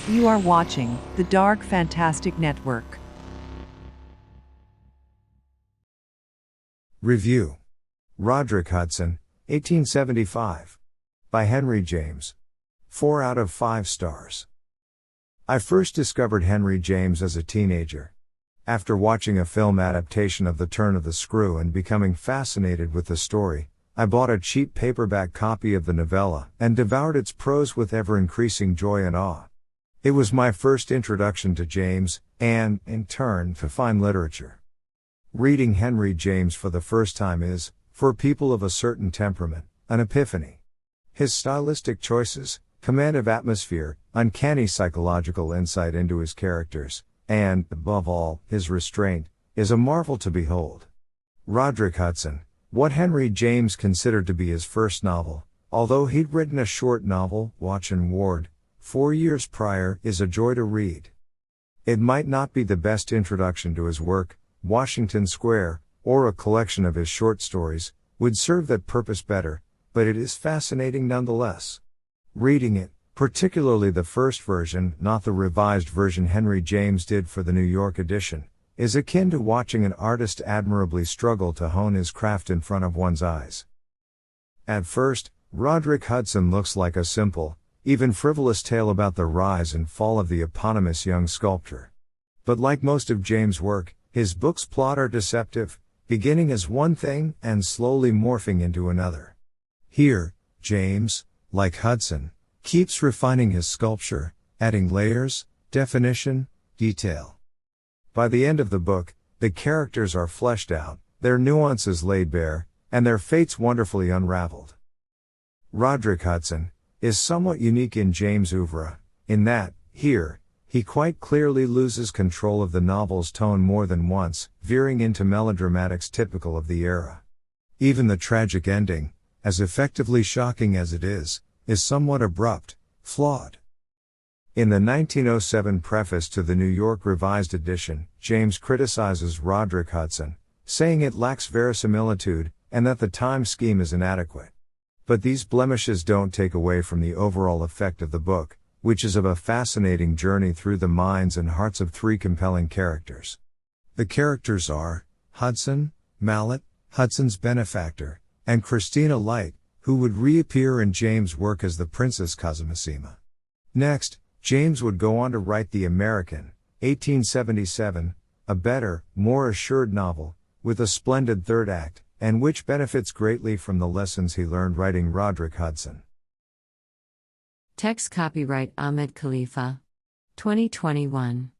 You are watching the Dark Fantastic Network. Review. Roderick Hudson, 1875. By Henry James. 4 out of 5 stars. I first discovered Henry James as a teenager. After watching a film adaptation of The Turn of the Screw and becoming fascinated with the story, I bought a cheap paperback copy of the novella and devoured its prose with ever-increasing joy and awe. It was my first introduction to James, and, in turn, to fine literature. Reading Henry James for the first time is, for people of a certain temperament, an epiphany. His stylistic choices, command of atmosphere, uncanny psychological insight into his characters, and, above all, his restraint, is a marvel to behold. Roderick Hudson, what Henry James considered to be his first novel, although he'd written a short novel, Watch and Ward, 4 years prior, is a joy to read. It might not be the best introduction to his work, Washington Square, or a collection of his short stories, would serve that purpose better, but it is fascinating nonetheless. Reading it, particularly the first version, not the revised version Henry James did for the New York edition, is akin to watching an artist admirably struggle to hone his craft in front of one's eyes. At first, Roderick Hudson looks like a simple, even frivolous tale about the rise and fall of the eponymous young sculptor. But like most of James' work, his book's plot are deceptive, beginning as one thing and slowly morphing into another. Here, James, like Hudson, keeps refining his sculpture, adding layers, definition, detail. By the end of the book, the characters are fleshed out, their nuances laid bare, and their fates wonderfully unraveled. Roderick Hudson is somewhat unique in James' oeuvre, in that, here, he quite clearly loses control of the novel's tone more than once, veering into melodramatics typical of the era. Even the tragic ending, as effectively shocking as it is somewhat abrupt, flawed. In the 1907 preface to the New York Revised Edition, James criticizes Roderick Hudson, saying it lacks verisimilitude, and that the time scheme is inadequate. But these blemishes don't take away from the overall effect of the book, which is of a fascinating journey through the minds and hearts of 3 compelling characters. The characters are Hudson, Mallet, Hudson's benefactor, and Christina Light, who would reappear in James' work as the Princess Casamassima. Next, James would go on to write The American, 1877, a better, more assured novel, with a splendid third act, and which benefits greatly from the lessons he learned writing Roderick Hudson. Text copyright Ahmed Khalifa. 2021.